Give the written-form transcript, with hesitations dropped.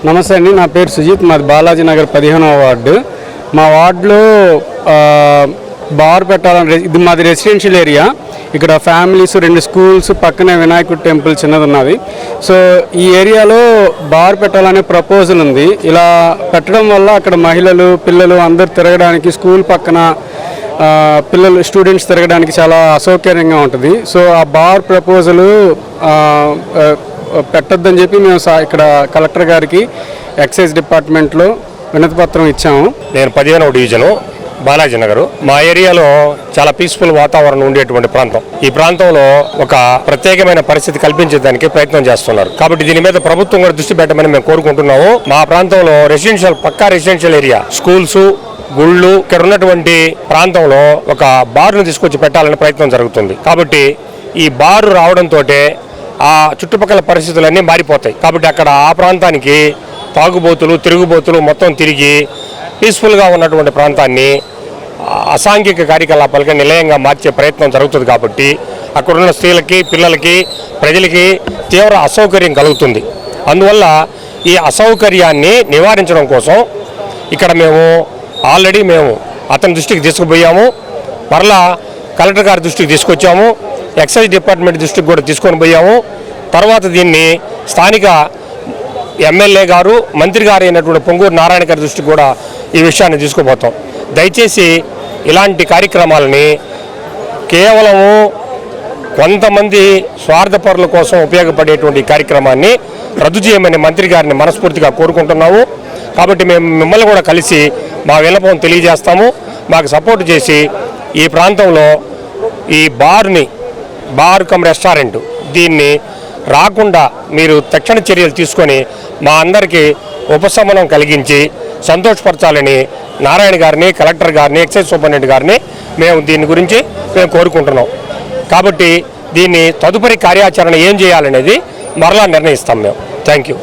నమస్తే అండి, నా పేరు సుజిత్. మాది బాలాజీ నగర్ 15వ వార్డు. మా వార్డులో బార్ పెట్టాలని, ఇది మాది రెసిడెన్షియల్ ఏరియా. ఇక్కడ ఫ్యామిలీస్, 2 స్కూల్స్, పక్కనే వినాయకుడి టెంపుల్ చిన్నది ఉన్నది. సో ఈ ఏరియాలో బార్ పెట్టాలనే ప్రపోజల్ ఉంది. ఇలా పెట్టడం వల్ల అక్కడ మహిళలు, పిల్లలు అందరు తిరగడానికి, స్కూల్ పక్కన పిల్లలు, స్టూడెంట్స్ తిరగడానికి చాలా అసౌకర్యంగా ఉంటుంది. సో ఆ బార్ ప్రపోజల్ పెట్టొద్దని చెప్పి మేము ఇక్కడ కలెక్టర్ గారికి ఎక్సైజ్ డిపార్ట్మెంట్లో వినతి పత్రం ఇచ్చాము. నేను 15వ డివిజను బాలాజీ నగర్. మా ఏరియాలో చాలా పీస్ఫుల్ వాతావరణం ఉండేటువంటి ప్రాంతం. ఈ ప్రాంతంలో ఒక ప్రత్యేకమైన పరిస్థితి కల్పించేదానికి ప్రయత్నం చేస్తున్నారు. కాబట్టి దీని మీద ప్రభుత్వం కూడా దృష్టి పెట్టమని మేము కోరుకుంటున్నాము. మా ప్రాంతంలో పక్కా రెసిడెన్షియల్ ఏరియా, స్కూల్స్, గుళ్ళు, ఇక్కడ ఉన్నటువంటి ప్రాంతంలో ఒక బారును తీసుకొచ్చి పెట్టాలనే ప్రయత్నం జరుగుతుంది. కాబట్టి ఈ బారు రావడంతో ఆ చుట్టుపక్కల పరిస్థితులన్నీ మారిపోతాయి. కాబట్టి అక్కడ ఆ ప్రాంతానికి తాగుబోతులు, తిరుగుబోతులు మొత్తం తిరిగి పీస్ఫుల్గా ఉన్నటువంటి ప్రాంతాన్ని అసాంఘిక కార్యకలాపాలకి నిలయంగా మార్చే ప్రయత్నం జరుగుతుంది. కాబట్టి అక్కడున్న స్త్రీలకి, పిల్లలకి, ప్రజలకి తీవ్ర అసౌకర్యం కలుగుతుంది. అందువల్ల ఈ అసౌకర్యాన్ని నివారించడం కోసం ఇక్కడ మేము ఆల్రెడీ అతని దృష్టికి తీసుకుపోయాము. మరలా కలెక్టర్ గారి దృష్టికి తీసుకొచ్చాము. ఎక్సైజ్ డిపార్ట్మెంట్ దృష్టికి కూడా తీసుకొని పోయాము. తర్వాత దీన్ని స్థానిక ఎమ్మెల్యే గారు, మంత్రి గారు అయినటువంటి పొంగూరు నారాయణ గారి దృష్టికి కూడా ఈ విషయాన్ని తీసుకుపోతాం. దయచేసి ఇలాంటి కార్యక్రమాలని కేవలము కొంతమంది స్వార్థపరుల కోసం ఉపయోగపడేటువంటి కార్యక్రమాన్ని రద్దు చేయమని మంత్రి గారిని మనస్ఫూర్తిగా కోరుకుంటున్నాము. కాబట్టి మేము మిమ్మల్ని కూడా కలిసి మా విన్నపం తెలియజేస్తాము. మాకు సపోర్ట్ చేసి ఈ ప్రాంతంలో ఈ బార్ కమ్ రెస్టారెంట్ దీన్ని రాకుండా మీరు తక్షణ చర్యలు తీసుకొని మా అందరికీ ఉపశమనం కలిగించి సంతోషపరచాలని నారాయణ గారిని, కలెక్టర్ గారిని, ఎక్సైజ్ సూపరింటెండెంట్ గారిని దీని గురించి కోరుకుంటున్నాం. కాబట్టి దీన్ని తదుపరి కార్యాచరణ ఏం చేయాలనేది మరలా నిర్ణయిస్తాం మేము. Thank you.